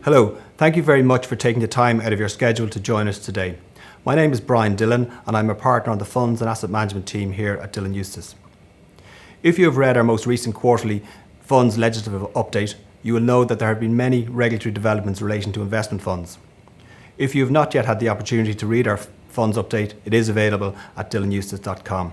Hello, thank you very much for taking the time out of your schedule to join us today. My name is Dillon and I'm a partner on the Funds and Asset Management team here at Dillon Eustace. If you have read our most recent quarterly funds legislative update, you will know that there have been many regulatory developments relating to investment funds. If you have not yet had the opportunity to read our funds update, it is available at dilloneustace.com.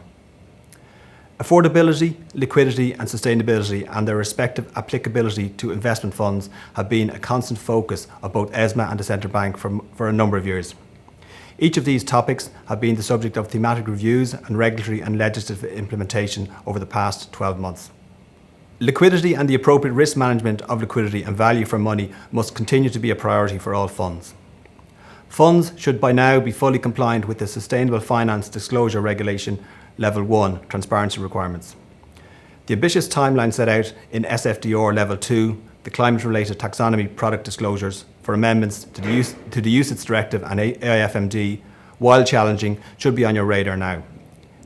Affordability, liquidity and sustainability and their respective applicability to investment funds have been a constant focus of both ESMA and the Central Bank for a number of years. Each of these topics have been the subject of thematic reviews and regulatory and legislative implementation over the past 12 months. Liquidity and the appropriate risk management of liquidity and value for money must continue to be a priority for all funds. Funds should by now be fully compliant with the Sustainable Finance Disclosure Regulation Level 1 transparency requirements. The ambitious timeline set out in SFDR Level 2, the climate-related taxonomy product disclosures for amendments to the UCITS Directive and AIFMD, while challenging, should be on your radar now.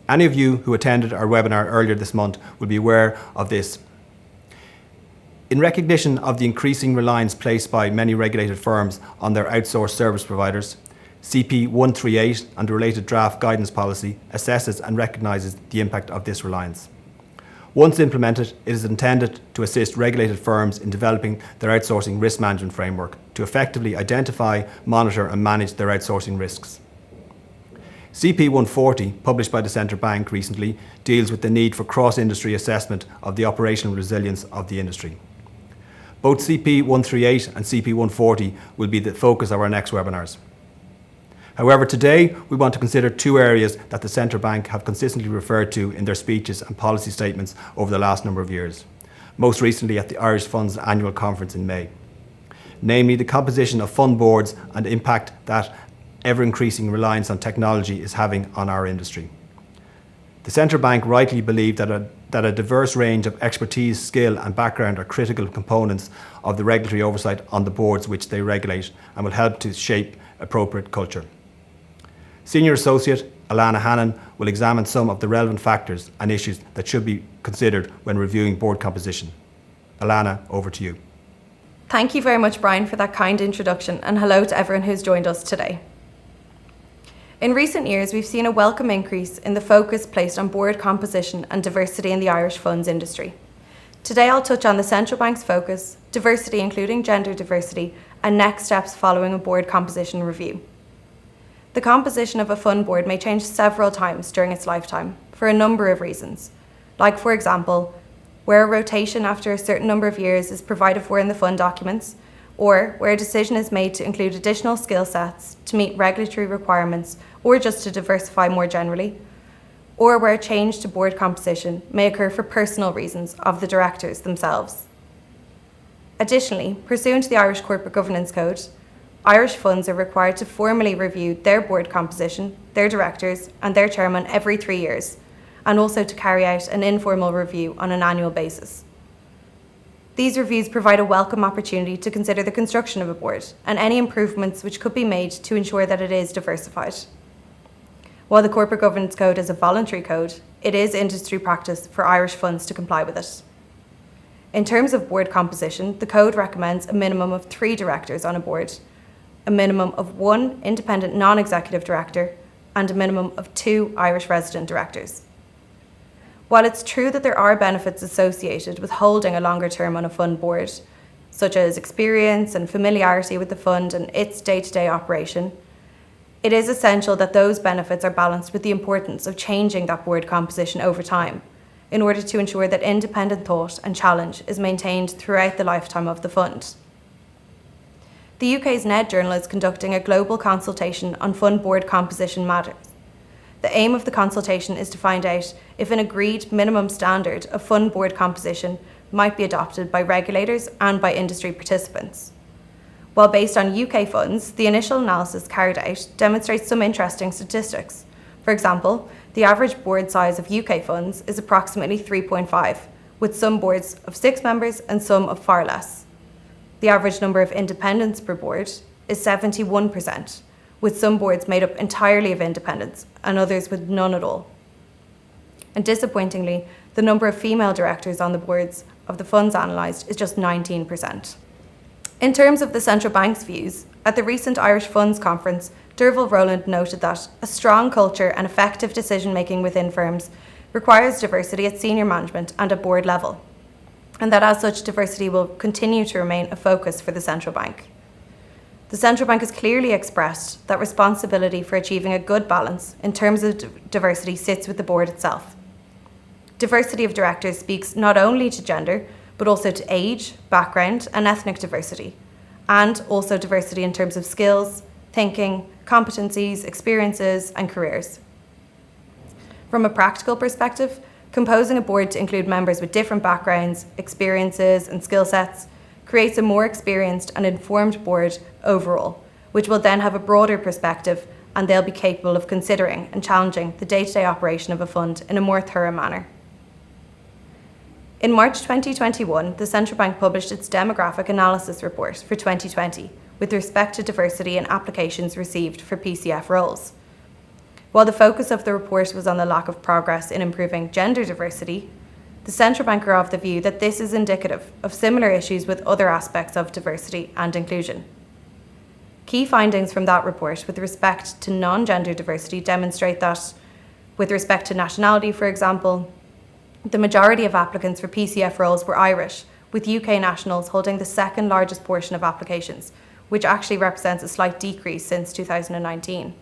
Any of you who attended our webinar earlier this month will be aware of this. In recognition of the increasing reliance placed by many regulated firms on their outsourced service providers, CP 138 and the related draft guidance policy assesses and recognises the impact of this reliance. Once implemented, it is intended to assist regulated firms in developing their outsourcing risk management framework to effectively identify, monitor and manage their outsourcing risks. CP 140, published by the Central Bank recently, deals with the need for cross-industry assessment of the operational resilience of the industry. Both CP 138 and CP 140 will be the focus of our next webinars. However, today we want to consider two areas that the Central Bank have consistently referred to in their speeches and policy statements over the last number of years, most recently at the Irish Funds Annual Conference in May. Namely, the composition of fund boards and the impact that ever-increasing reliance on technology is having on our industry. The Central Bank rightly believed that a diverse range of expertise, skill and background are critical components of the regulatory oversight on the boards which they regulate and will help to shape appropriate culture. Senior Associate Alana Hannon will examine some of the relevant factors and issues that should be considered when reviewing board composition. Alana, over to you. Thank you very much, Brian, for that kind introduction, and hello to everyone who's joined us today. In recent years, we've seen a welcome increase in the focus placed on board composition and diversity in the Irish funds industry. Today, I'll touch on the Central Bank's focus, diversity including gender diversity, and next steps following a board composition review. The composition of a fund board may change several times during its lifetime for a number of reasons, like, for example, where a rotation after a certain number of years is provided for in the fund documents, or where a decision is made to include additional skill sets to meet regulatory requirements or just to diversify more generally, or where a change to board composition may occur for personal reasons of the directors themselves. Additionally, pursuant to the Irish Corporate Governance Code, Irish funds are required to formally review their board composition, their directors and their chairman every 3 years, and also to carry out an informal review on an annual basis. These reviews provide a welcome opportunity to consider the construction of a board and any improvements which could be made to ensure that it is diversified. While the Corporate Governance Code is a voluntary code, it is industry practice for Irish funds to comply with it. In terms of board composition, the code recommends a minimum of 3 directors on a board, a minimum of 1 independent non-executive director, and a minimum of 2 Irish resident directors. While it's true that there are benefits associated with holding a longer term on a fund board, such as experience and familiarity with the fund and its day-to-day operation, it is essential that those benefits are balanced with the importance of changing that board composition over time in order to ensure that independent thought and challenge is maintained throughout the lifetime of the fund. The UK's NED Journal is conducting a global consultation on fund board composition matters. The aim of the consultation is to find out if an agreed minimum standard of fund board composition might be adopted by regulators and by industry participants. While based on UK funds, the initial analysis carried out demonstrates some interesting statistics. For example, the average board size of UK funds is approximately 3.5, with some boards of 6 members and some of far less. The average number of independents per board is 71%, with some boards made up entirely of independents and others with none at all. And disappointingly, the number of female directors on the boards of the funds analysed is just 19%. In terms of the central bank's views, at the recent Irish Funds Conference, Derval Rowland noted that a strong culture and effective decision-making within firms requires diversity at senior management and at board level, and that as such diversity will continue to remain a focus for the central bank. The central bank has clearly expressed that responsibility for achieving a good balance in terms of diversity sits with the board itself. Diversity of directors speaks not only to gender, but also to age, background, and ethnic diversity, and also diversity in terms of skills, thinking, competencies, experiences, and careers. From a practical perspective, composing a board to include members with different backgrounds, experiences, and skill sets creates a more experienced and informed board overall, which will then have a broader perspective, and they'll be capable of considering and challenging the day-to-day operation of a fund in a more thorough manner. In March 2021, the Central Bank published its Demographic Analysis Report for 2020 with respect to diversity in applications received for PCF roles. While the focus of the report was on the lack of progress in improving gender diversity, the Central Bank are of the view that this is indicative of similar issues with other aspects of diversity and inclusion. Key findings from that report with respect to non-gender diversity demonstrate that, with respect to nationality, for example, the majority of applicants for PCF roles were Irish, with UK nationals holding the second largest portion of applications, which actually represents a slight decrease since 2019.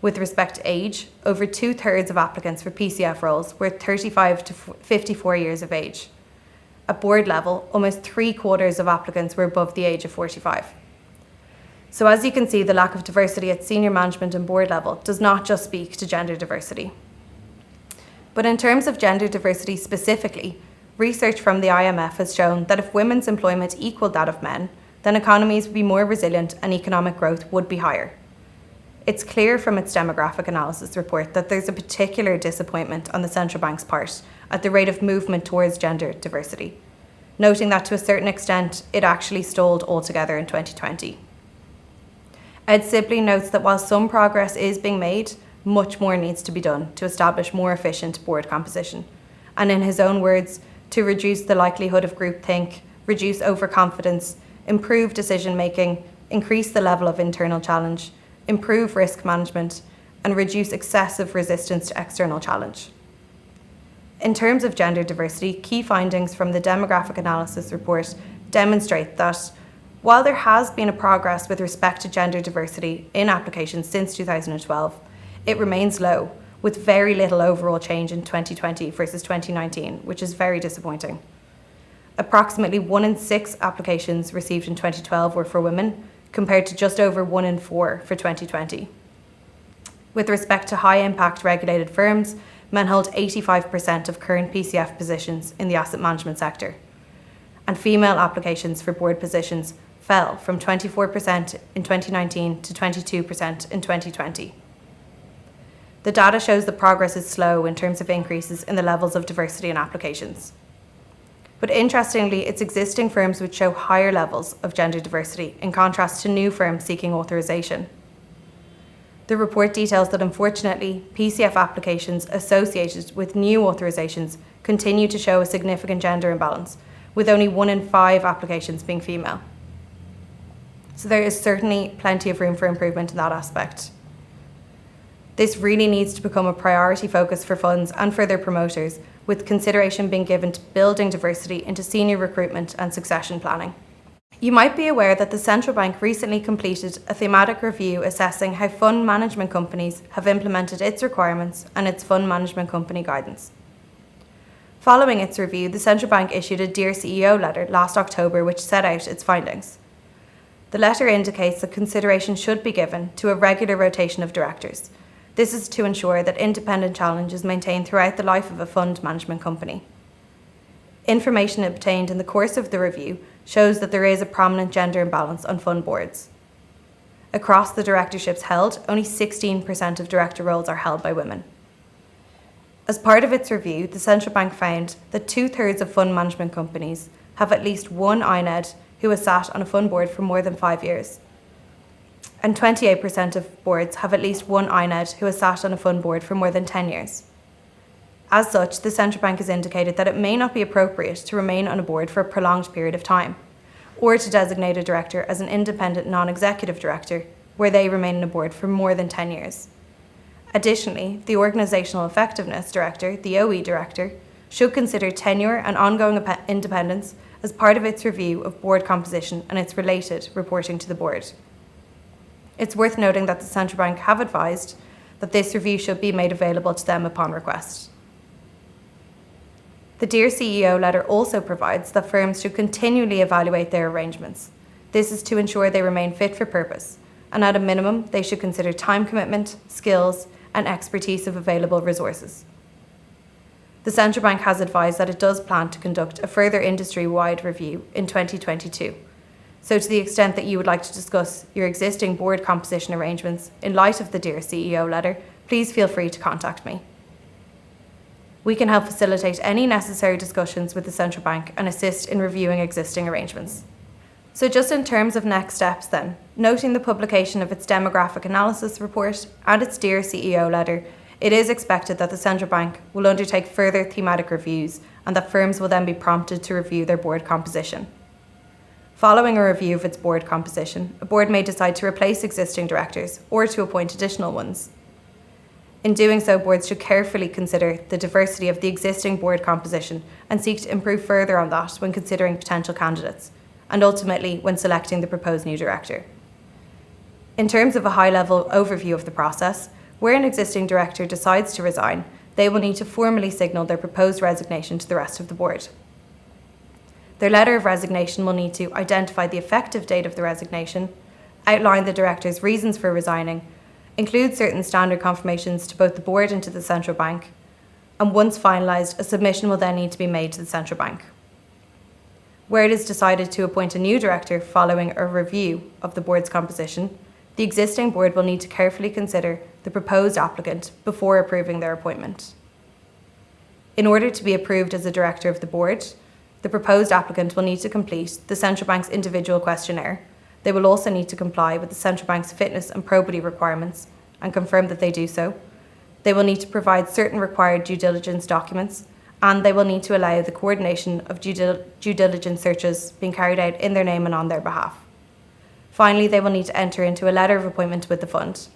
With respect to age, over 2/3 of applicants for PCF roles were 35 to 54 years of age. At board level, almost 3/4 of applicants were above the age of 45. So as you can see, the lack of diversity at senior management and board level does not just speak to gender diversity. But in terms of gender diversity specifically, research from the IMF has shown that if women's employment equaled that of men, then economies would be more resilient and economic growth would be higher. It's clear from its demographic analysis report that there's a particular disappointment on the central bank's part at the rate of movement towards gender diversity, noting that to a certain extent it actually stalled altogether in 2020. Ed Sibley notes that while some progress is being made, much more needs to be done to establish more efficient board composition, and in his own words, to reduce the likelihood of groupthink, reduce overconfidence, improve decision-making, increase the level of internal challenge, improve risk management, and reduce excessive resistance to external challenge. In terms of gender diversity, key findings from the demographic analysis report demonstrate that while there has been a progress with respect to gender diversity in applications since 2012, it remains low, with very little overall change in 2020 versus 2019, which is very disappointing. Approximately 1 in 6 applications received in 2012 were for women, compared to just over 1 in 4 for 2020. With respect to high-impact regulated firms, men hold 85% of current PCF positions in the asset management sector, and female applications for board positions fell from 24% in 2019 to 22% in 2020. The data shows that progress is slow in terms of increases in the levels of diversity in applications. But interestingly, it's existing firms which show higher levels of gender diversity in contrast to new firms seeking authorisation. The report details that unfortunately, PCF applications associated with new authorisations continue to show a significant gender imbalance, with only 1 in 5 applications being female. So there is certainly plenty of room for improvement in that aspect. This really needs to become a priority focus for funds and for their promoters, with consideration being given to building diversity into senior recruitment and succession planning. You might be aware that the Central Bank recently completed a thematic review assessing how fund management companies have implemented its requirements and its fund management company guidance. Following its review, the Central Bank issued a Dear CEO letter last October which set out its findings. The letter indicates that consideration should be given to a regular rotation of directors. This is to ensure that independent challenge is maintained throughout the life of a fund management company. Information obtained in the course of the review shows that there is a prominent gender imbalance on fund boards. Across the directorships held, only 16% of director roles are held by women. As part of its review, the Central Bank found that 2/3 of fund management companies have at least one INED who has sat on a fund board for more than 5 years. And 28% of boards have at least one INED who has sat on a fund board for more than 10 years. As such, the Central Bank has indicated that it may not be appropriate to remain on a board for a prolonged period of time, or to designate a director as an independent non-executive director, where they remain on a board for more than 10 years. Additionally, the Organisational Effectiveness Director, the OE Director, should consider tenure and ongoing independence as part of its review of board composition and its related reporting to the board. It's worth noting that the Central Bank have advised that this review should be made available to them upon request. The Dear CEO letter also provides that firms should continually evaluate their arrangements. This is to ensure they remain fit for purpose, and at a minimum, they should consider time commitment, skills, and expertise of available resources. The Central Bank has advised that it does plan to conduct a further industry-wide review in 2022. So to the extent that you would like to discuss your existing board composition arrangements in light of the Dear CEO letter, please feel free to contact me. We can help facilitate any necessary discussions with the Central Bank and assist in reviewing existing arrangements. So just in terms of next steps then, noting the publication of its demographic analysis report and its Dear CEO letter, it is expected that the Central Bank will undertake further thematic reviews and that firms will then be prompted to review their board composition. Following a review of its board composition, a board may decide to replace existing directors or to appoint additional ones. In doing so, boards should carefully consider the diversity of the existing board composition and seek to improve further on that when considering potential candidates, and ultimately when selecting the proposed new director. In terms of a high-level overview of the process, where an existing director decides to resign, they will need to formally signal their proposed resignation to the rest of the board. Their letter of resignation will need to identify the effective date of the resignation, outline the director's reasons for resigning, include certain standard confirmations to both the board and to the Central Bank, and once finalised, a submission will then need to be made to the Central Bank. Where it is decided to appoint a new director following a review of the board's composition, the existing board will need to carefully consider the proposed applicant before approving their appointment. In order to be approved as a director of the board, the proposed applicant will need to complete the Central Bank's individual questionnaire. They will also need to comply with the Central Bank's fitness and probity requirements and confirm that they do so. They will need to provide certain required due diligence documents, and they will need to allow the coordination of due diligence searches being carried out in their name and on their behalf. Finally, they will need to enter into a letter of appointment with the fund.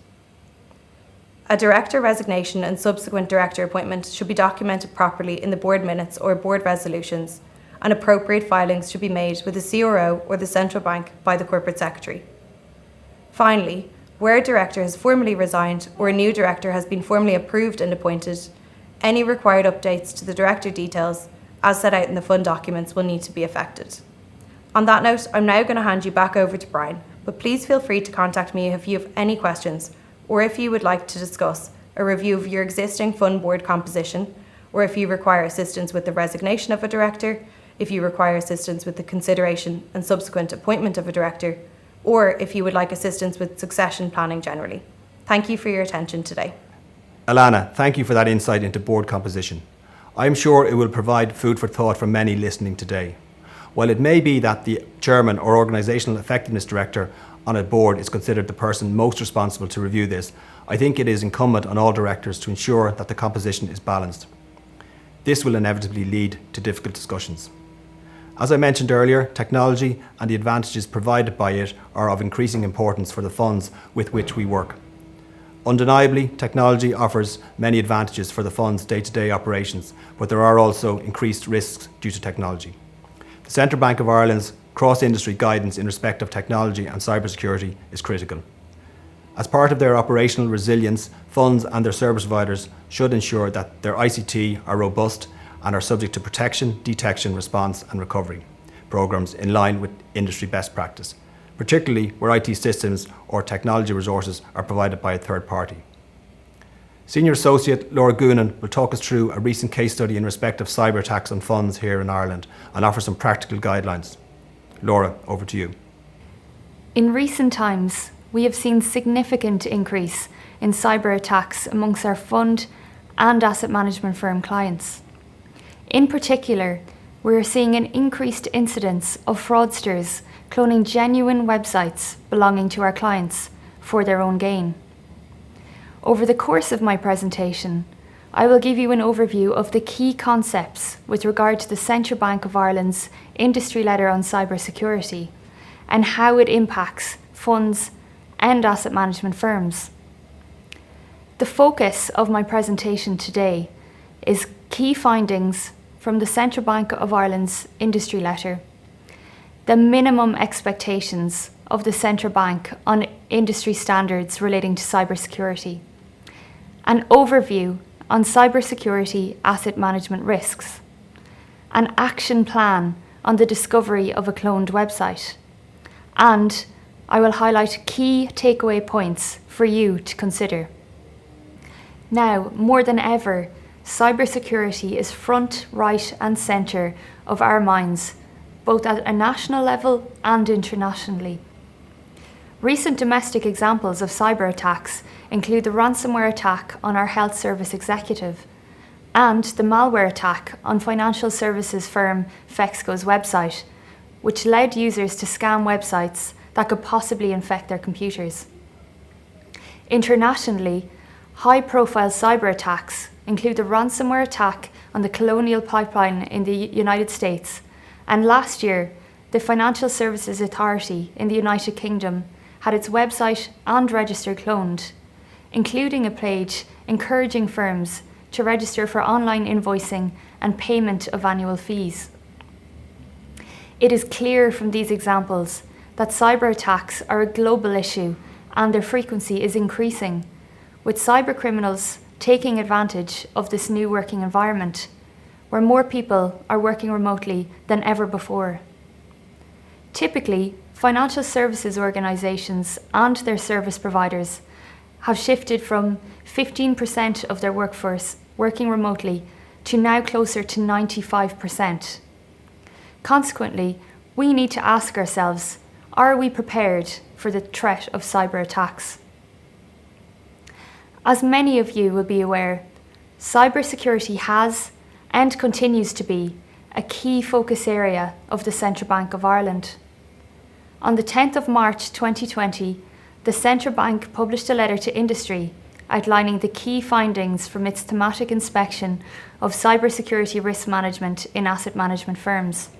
A director resignation and subsequent director appointment should be documented properly in the board minutes or board resolutions, and appropriate filings should be made with the CRO or the Central Bank by the Corporate Secretary. Finally, where a director has formally resigned or a new director has been formally approved and appointed, any required updates to the director details as set out in the fund documents will need to be effected. On that note, I'm now going to hand you back over to Brian, but please feel free to contact me if you have any questions or if you would like to discuss a review of your existing fund board composition, or if you require assistance with the resignation of a director, if you require assistance with the consideration and subsequent appointment of a director, or if you would like assistance with succession planning generally. Thank you for your attention today. Alana, thank you for that insight into board composition. I'm sure it will provide food for thought for many listening today. While it may be that the chairman or organisational effectiveness director on a board is considered the person most responsible to review this, I think it is incumbent on all directors to ensure that the composition is balanced. This will inevitably lead to difficult discussions. As I mentioned earlier, technology and the advantages provided by it are of increasing importance for the funds with which we work. Undeniably, technology offers many advantages for the fund's day-to-day operations, but there are also increased risks due to technology. The Central Bank of Ireland's cross-industry guidance in respect of technology and cybersecurity is critical. As part of their operational resilience, funds and their service providers should ensure that their ICT are robust and are subject to protection, detection, response and recovery programmes in line with industry best practice, particularly where IT systems or technology resources are provided by a third party. Senior Associate Laura Goonan will talk us through a recent case study in respect of cyber attacks on funds here in Ireland and offer some practical guidelines. Laura, over to you. In recent times, we have seen significant increase in cyber attacks amongst our fund and asset management firm clients. In particular, we are seeing an increased incidence of fraudsters cloning genuine websites belonging to our clients for their own gain. Over the course of my presentation, I will give you an overview of the key concepts with regard to the Central Bank of Ireland's industry letter on cybersecurity and how it impacts funds and asset management firms. The focus of my presentation today is key findings from the Central Bank of Ireland's industry letter, the minimum expectations of the Central Bank on industry standards relating to cybersecurity, an overview on cybersecurity asset management risks, an action plan on the discovery of a cloned website, and I will highlight key takeaway points for you to consider. Now, more than ever, cybersecurity is front, right and centre of our minds, both at a national level and internationally. Recent domestic examples of cyber attacks include the ransomware attack on our health service executive and the malware attack on financial services firm Fexco's website, which led users to scan websites that could possibly infect their computers. Internationally, high-profile cyber attacks include the ransomware attack on the Colonial Pipeline in the United States, and last year, the Financial Services Authority in the United Kingdom had its website and register cloned, including a page encouraging firms to register for online invoicing and payment of annual fees. It is clear from these examples that cyber attacks are a global issue and their frequency is increasing, with cyber criminals taking advantage of this new working environment, where more people are working remotely than ever before. Typically, financial services organisations and their service providers have shifted from 15% of their workforce working remotely to now closer to 95%. Consequently, we need to ask ourselves, are we prepared for the threat of cyber attacks? As many of you will be aware, cybersecurity has and continues to be a key focus area of the Central Bank of Ireland. On the 10th of March 2020, the Central Bank published a letter to industry outlining the key findings from its thematic inspection of cybersecurity risk management in asset management firms.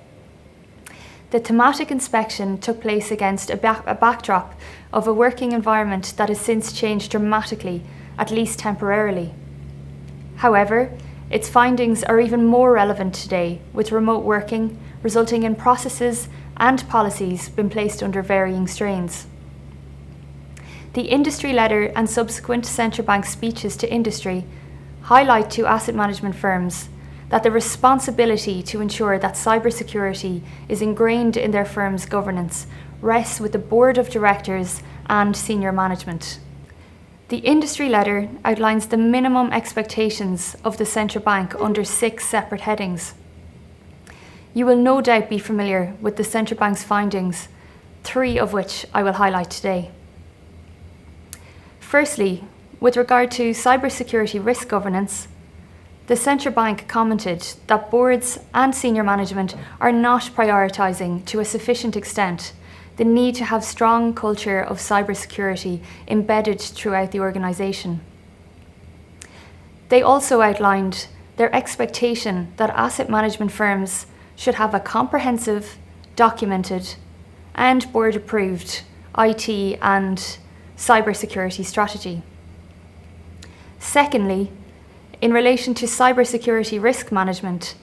The thematic inspection took place against a backdrop of a working environment that has since changed dramatically, at least temporarily. However, its findings are even more relevant today, with remote working resulting in processes and policies being placed under varying strains. The industry letter and subsequent central bank speeches to industry highlight to asset management firms that the responsibility to ensure that cybersecurity is ingrained in their firm's governance rests with the board of directors and senior management. The industry letter outlines the minimum expectations of the central bank under 6 separate headings. You will no doubt be familiar with the central bank's findings, 3 of which I will highlight today. Firstly, with regard to cybersecurity risk governance, the central bank commented that boards and senior management are not prioritising to a sufficient extent the need to have strong culture of cybersecurity embedded throughout the organisation. They also outlined their expectation that asset management firms should have a comprehensive, documented and board-approved IT and cybersecurity strategy. Secondly, in relation to cybersecurity risk management,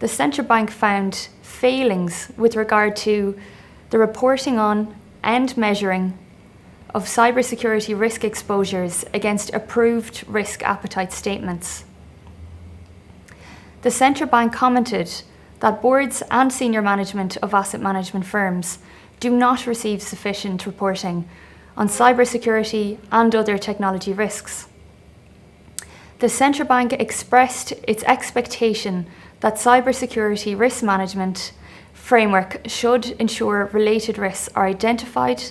the central bank found failings with regard to the reporting on and measuring of cybersecurity risk exposures against approved risk appetite statements. The central bank commented that boards and senior management of asset management firms do not receive sufficient reporting on cybersecurity and other technology risks. The central bank expressed its expectation that cybersecurity risk management framework should ensure related risks are identified,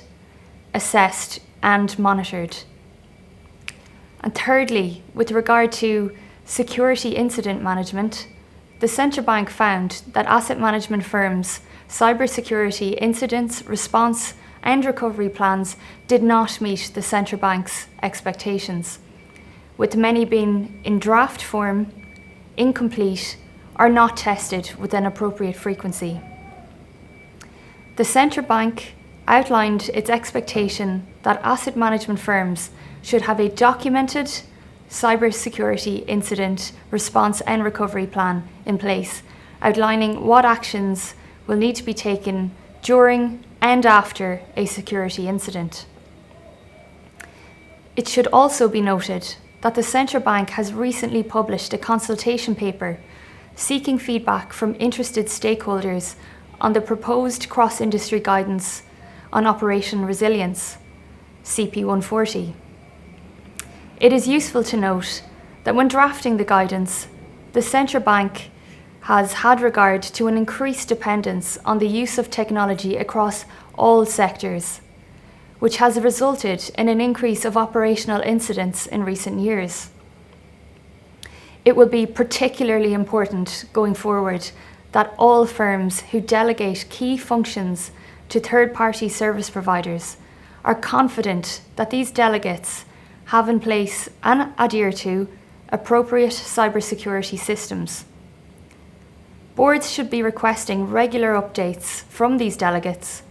assessed and monitored. And thirdly, with regard to security incident management, the central bank found that asset management firms' cybersecurity incidents, response and recovery plans did not meet the central bank's expectations, with many being in draft form, incomplete, or not tested with an appropriate frequency. The Central Bank outlined its expectation that asset management firms should have a documented cybersecurity incident response and recovery plan in place, outlining what actions will need to be taken during and after a security incident. It should also be noted that the Central Bank has recently published a consultation paper seeking feedback from interested stakeholders on the proposed cross-industry guidance on operation resilience, CP140. It is useful to note that when drafting the guidance, the Central Bank has had regard to an increased dependence on the use of technology across all sectors, which has resulted in an increase of operational incidents in recent years. It will be particularly important going forward that all firms who delegate key functions to third-party service providers are confident that these delegates have in place and adhere to appropriate cybersecurity systems. Boards should be requesting regular updates from these delegates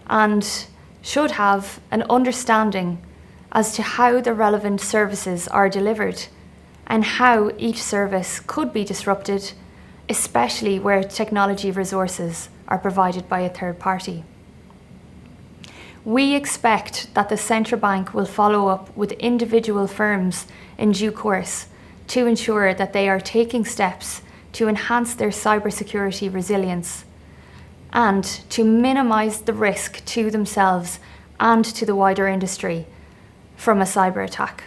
and should have an understanding as to how the relevant services are delivered and how each service could be disrupted, especially where technology resources are provided by a third party. We expect that the Central Bank will follow up with individual firms in due course to ensure that they are taking steps to enhance their cybersecurity resilience and to minimise the risk to themselves and to the wider industry from a cyber attack.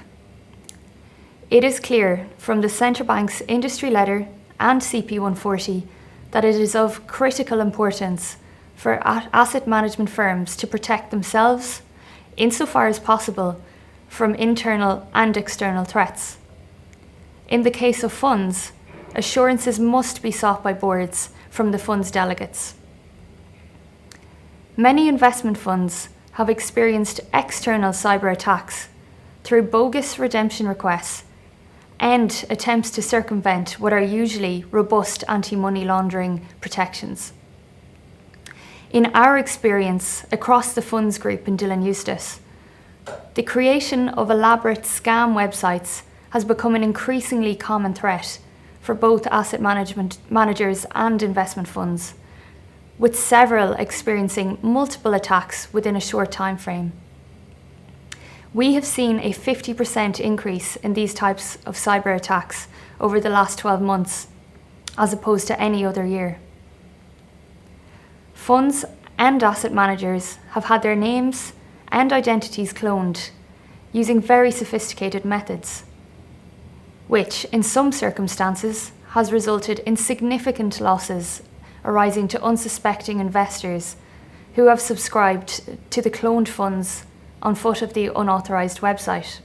It is clear from the Central Bank's industry letter and CP140 that it is of critical importance for asset management firms to protect themselves, insofar as possible, from internal and external threats. In the case of funds, assurances must be sought by boards from the fund's delegates. Many investment funds have experienced external cyber attacks through bogus redemption requests and attempts to circumvent what are usually robust anti-money laundering protections. In our experience across the funds group in Dillon Eustace, the creation of elaborate scam websites has become an increasingly common threat for both asset management managers and investment funds, with several experiencing multiple attacks within a short time frame. We have seen a 50% increase in these types of cyber attacks over the last 12 months, as opposed to any other year. Funds and asset managers have had their names and identities cloned using very sophisticated methods, which in some circumstances has resulted in significant losses arising to unsuspecting investors who have subscribed to the cloned funds on foot of the unauthorised website.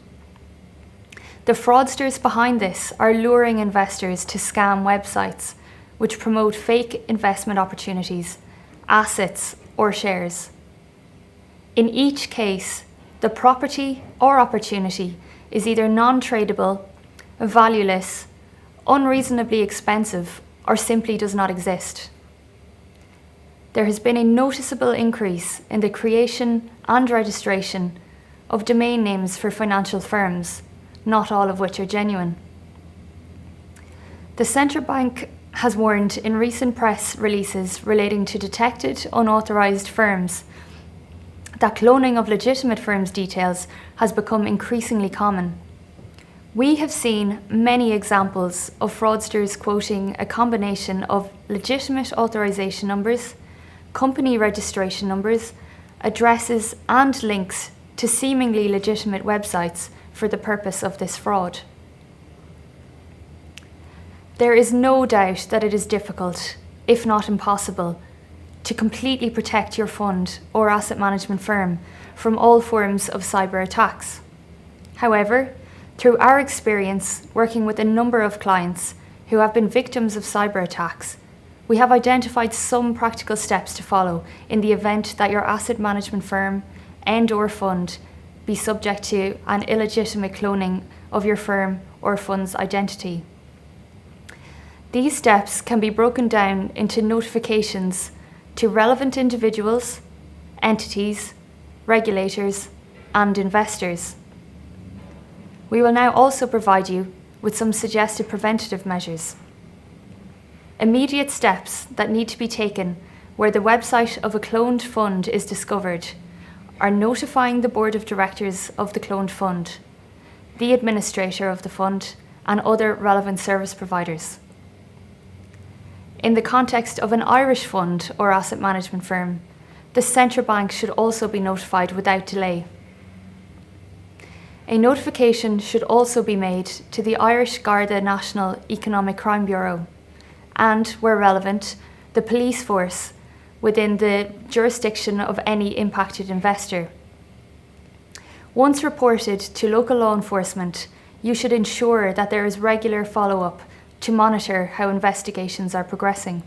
The fraudsters behind this are luring investors to scam websites which promote fake investment opportunities, assets or shares. In each case, the property or opportunity is either non-tradable, valueless, unreasonably expensive, or simply does not exist. There has been a noticeable increase in the creation and registration of domain names for financial firms, not all of which are genuine. The Central Bank has warned in recent press releases relating to detected unauthorised firms that cloning of legitimate firms' details has become increasingly common. We have seen many examples of fraudsters quoting a combination of legitimate authorisation numbers, company registration numbers, addresses and links to seemingly legitimate websites for the purpose of this fraud. There is no doubt that it is difficult, if not impossible, to completely protect your fund or asset management firm from all forms of cyber attacks. However, through our experience working with a number of clients who have been victims of cyber attacks, we have identified some practical steps to follow in the event that your asset management firm and/or fund be subject to an illegitimate cloning of your firm or fund's identity. These steps can be broken down into notifications to relevant individuals, entities, regulators, and investors. We will now also provide you with some suggested preventative measures. Immediate steps that need to be taken where the website of a cloned fund is discovered are notifying the board of directors of the cloned fund, the administrator of the fund, and other relevant service providers. In the context of an Irish fund or asset management firm, the central bank should also be notified without delay. A notification should also be made to the Irish Garda National Economic Crime Bureau and, where relevant, the police force within the jurisdiction of any impacted investor. Once reported to local law enforcement, you should ensure that there is regular follow-up to monitor how investigations are progressing.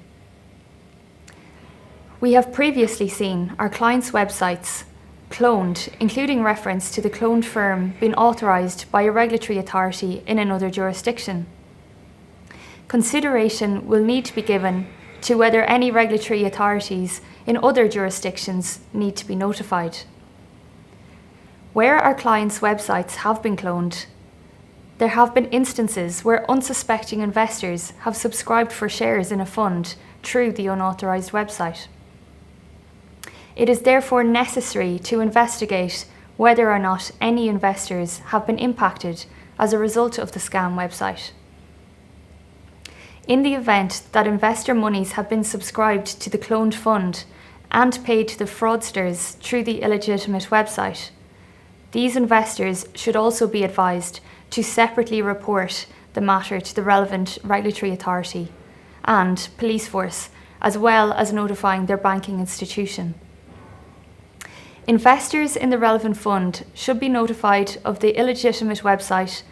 We have previously seen our clients' websites cloned, including reference to the cloned firm being authorised by a regulatory authority in another jurisdiction. Consideration will need to be given to whether any regulatory authorities in other jurisdictions need to be notified. Where our clients' websites have been cloned, there have been instances where unsuspecting investors have subscribed for shares in a fund through the unauthorised website. It is therefore necessary to investigate whether or not any investors have been impacted as a result of the scam website. In the event that investor monies have been subscribed to the cloned fund and paid to the fraudsters through the illegitimate website, these investors should also be advised to separately report the matter to the relevant regulatory authority and police force, as well as notifying their banking institution. Investors in the relevant fund should be notified of the illegitimate website,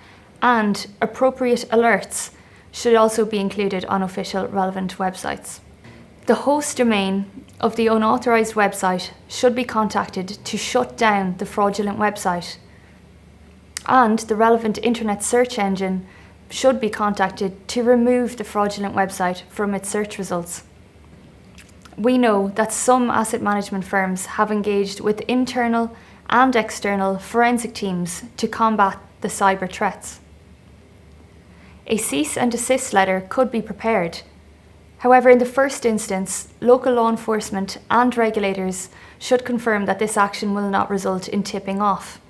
and appropriate alerts should also be included on official relevant websites. The host domain of the unauthorised website should be contacted to shut down the fraudulent website, and the relevant internet search engine should be contacted to remove the fraudulent website from its search results. We know that some asset management firms have engaged with internal and external forensic teams to combat the cyber threats. A cease and desist letter could be prepared. However, in the first instance, local law enforcement and regulators should confirm that this action will not result in tipping off.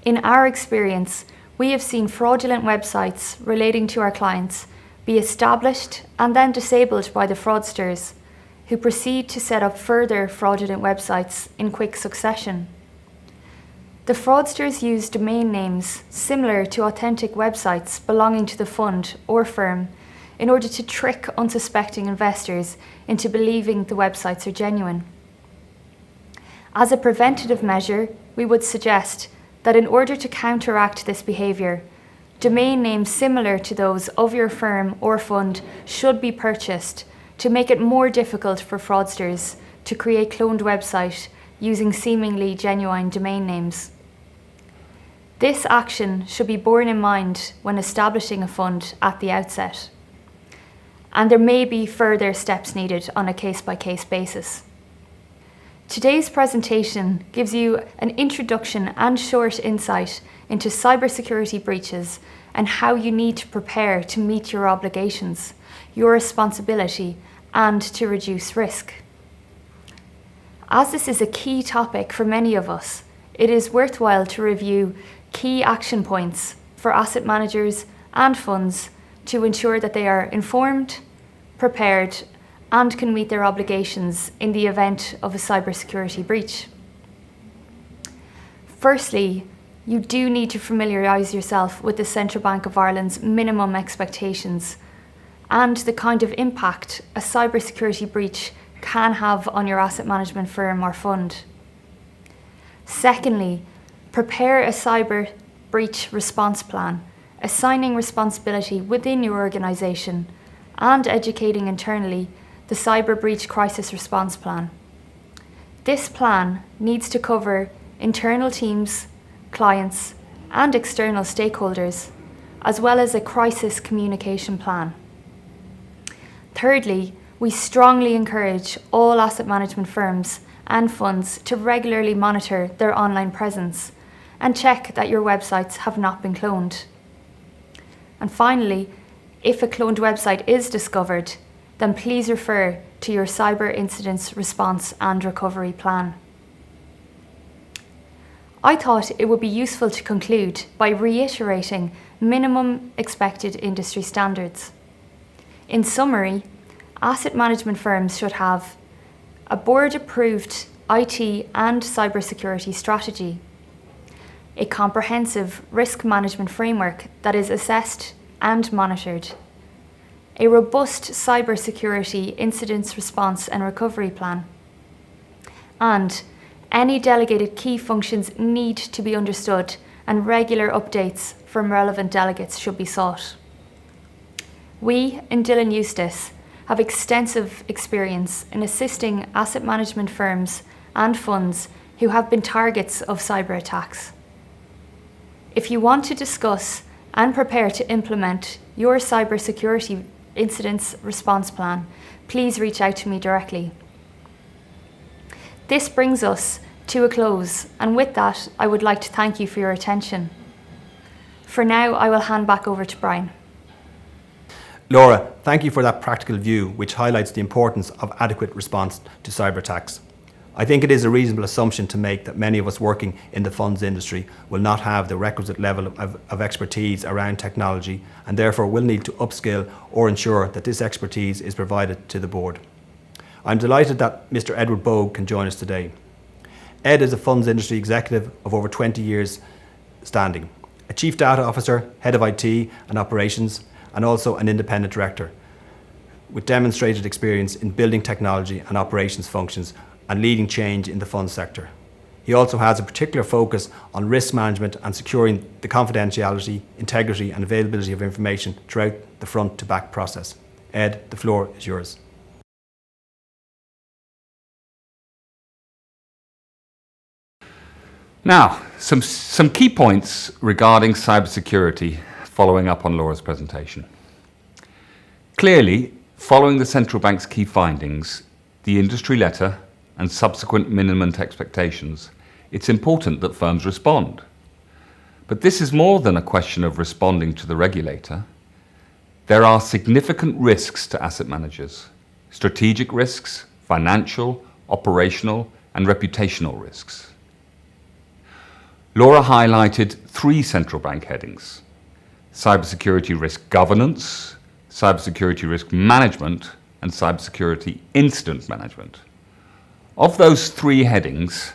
In our experience, we have seen fraudulent websites relating to our clients be established and then disabled by the fraudsters, who proceed to set up further fraudulent websites in quick succession. The fraudsters use domain names similar to authentic websites belonging to the fund or firm in order to trick unsuspecting investors into believing the websites are genuine. As a preventative measure, we would suggest that in order to counteract this behaviour, domain names similar to those of your firm or fund should be purchased to make it more difficult for fraudsters to create cloned websites using seemingly genuine domain names. This action should be borne in mind when establishing a fund at the outset, and there may be further steps needed on a case-by-case basis. Today's presentation gives you an introduction and short insight into cybersecurity breaches and how you need to prepare to meet your obligations, your responsibility, and to reduce risk. As this is a key topic for many of us, it is worthwhile to review key action points for asset managers and funds to ensure that they are informed, prepared, and can meet their obligations in the event of a cybersecurity breach. Firstly, you do need to familiarise yourself with the Central Bank of Ireland's minimum expectations and the kind of impact a cybersecurity breach can have on your asset management firm or fund. Secondly, prepare a cyber breach response plan, assigning responsibility within your organisation and educating internally the Cyber Breach Crisis Response Plan. This plan needs to cover internal teams, clients, and external stakeholders, as well as a crisis communication plan. Thirdly, we strongly encourage all asset management firms and funds to regularly monitor their online presence and check that your websites have not been cloned. And finally, if a cloned website is discovered, then please refer to your cyber incidents response and recovery plan. I thought it would be useful to conclude by reiterating minimum expected industry standards. In summary, asset management firms should have a board-approved IT and cybersecurity strategy, a comprehensive risk management framework that is assessed and monitored, a robust cybersecurity incidents response and recovery plan, and any delegated key functions need to be understood and regular updates from relevant delegates should be sought. We in Dillon Eustace have extensive experience in assisting asset management firms and funds who have been targets of cyber attacks. If you want to discuss and prepare to implement your cybersecurity incidents response plan, please reach out to me directly. This brings us to a close, and with that, I would like to thank you for your attention. For now, I will hand back over to Brian. Laura, thank you for that practical view, which highlights the importance of adequate response to cyber attacks. I think it is a reasonable assumption to make that many of us working in the funds industry will not have the requisite level of expertise around technology and therefore will need to upskill or ensure that this expertise is provided to the board. I'm delighted that Mr. Edward Bowe can join us today. Ed is a funds industry executive of over 20 years standing, a chief data officer, head of IT and operations, and also an independent director with demonstrated experience in building technology and operations functions and leading change in the funds sector. He also has a particular focus on risk management and securing the confidentiality, integrity and availability of information throughout the front to back process. Ed, the floor is yours. Now, some key points regarding cybersecurity following up on Laura's presentation. Clearly, following the central bank's key findings, the industry letter and subsequent minimum expectations, it's important that firms respond. But this is more than a question of responding to the regulator. There are significant risks to asset managers: strategic risks, financial, operational, and reputational risks. Laura highlighted 3 central bank headings: cybersecurity risk governance, cybersecurity risk management, and cybersecurity incident management. Of those 3 headings,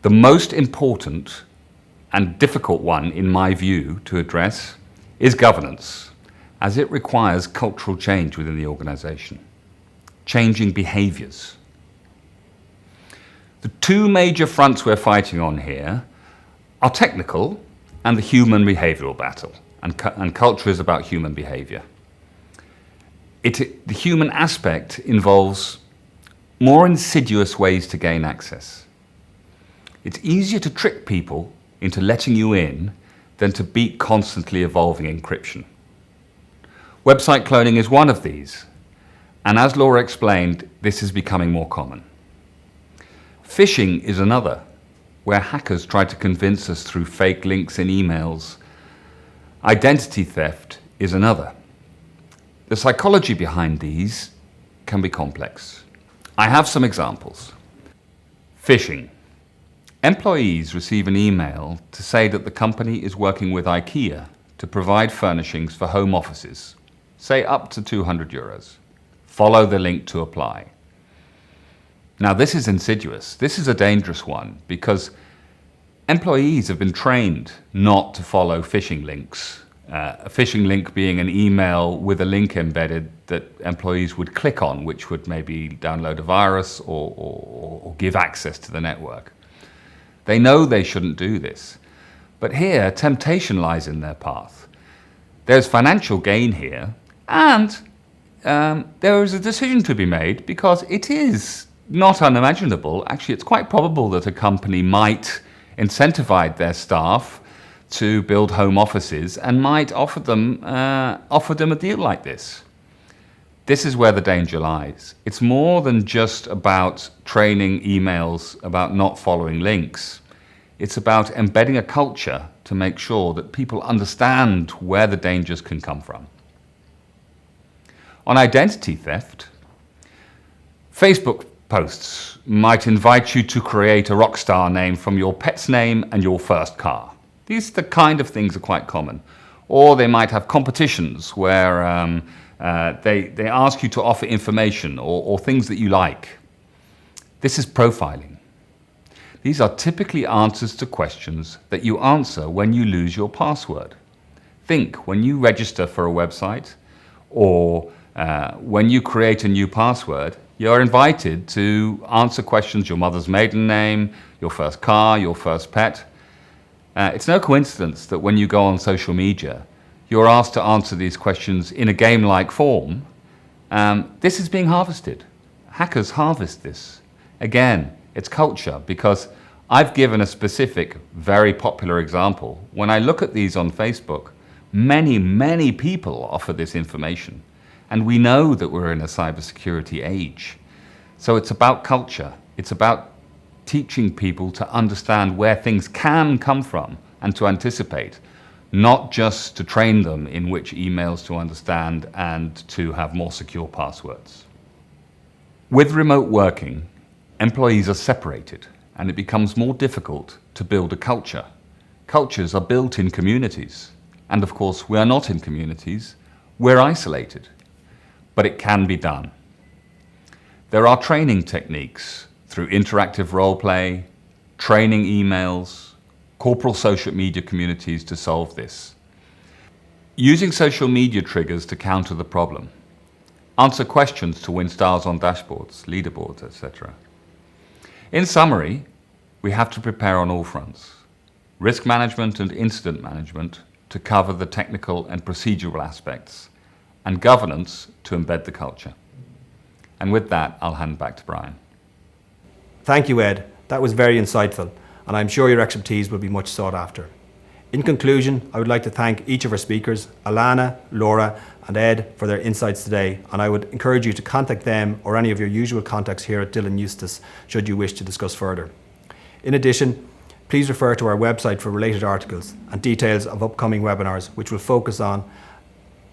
the most important and difficult one, in my view, to address is governance, as it requires cultural change within the organization, changing behaviors. The 2 major fronts we're fighting on here are technical and the human behavioral battle, and culture is about human behavior. The human aspect involves more insidious ways to gain access. It's easier to trick people into letting you in than to beat constantly evolving encryption. Website cloning is one of these, and as Laura explained, this is becoming more common. Phishing is another, where hackers try to convince us through fake links in emails. Identity theft is another. The psychology behind these can be complex. I have some examples. Phishing. Employees receive an email to say that the company is working with IKEA to provide furnishings for home offices, say up to €200. Follow the link to apply. Now, this is insidious. This is a dangerous one because employees have been trained not to follow phishing links. A phishing link being an email with a link embedded that employees would click on, which would maybe download a virus or give access to the network. They know they shouldn't do this. But here, temptation lies in their path. There's financial gain here, and there is a decision to be made because it is not unimaginable. Actually, it's quite probable that a company might incentivize their staff to build home offices and might offer them a deal like this. This is where the danger lies. It's more than just about training emails about not following links. It's about embedding a culture to make sure that people understand where the dangers can come from. On identity theft, Facebook posts might invite you to create a rock star name from your pet's name and your first car. These the kind of things are quite common. Or they might have competitions where they ask you to offer information or things that you like. This is profiling. These are typically answers to questions that you answer when you lose your password. Think when you register for a website or when you create a new password, you're invited to answer questions, your mother's maiden name, your first car, your first pet. It's no coincidence that when you go on social media, you're asked to answer these questions in a game-like form. This is being harvested. Hackers harvest this. Again, it's culture, because I've given a specific, very popular example. When I look at these on Facebook, many people offer this information. And we know that we're in a cybersecurity age. So it's about culture. It's about teaching people to understand where things can come from and to anticipate, not just to train them in which emails to understand and to have more secure passwords. With remote working, employees are separated and it becomes more difficult to build a culture. Cultures are built in communities. And of course, we are not in communities, we're isolated. But it can be done. There are training techniques through interactive role play, training emails, corporal social media communities to solve this. Using social media triggers to counter the problem. Answer questions to win stars on dashboards, leaderboards, etc. In summary, we have to prepare on all fronts. Risk management and incident management to cover the technical and procedural aspects, and governance to embed the culture. And with that, I'll hand back to Brian. Thank you, Ed. That was very insightful, and I'm sure your expertise will be much sought after. In conclusion, I would like to thank each of our speakers, Alana, Laura, and Ed, for their insights today, and I would encourage you to contact them or any of your usual contacts here at Dillon Eustace should you wish to discuss further. In addition, please refer to our website for related articles and details of upcoming webinars which will focus on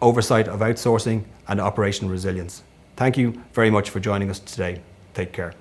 oversight of outsourcing and operational resilience. Thank you very much for joining us today. Take care.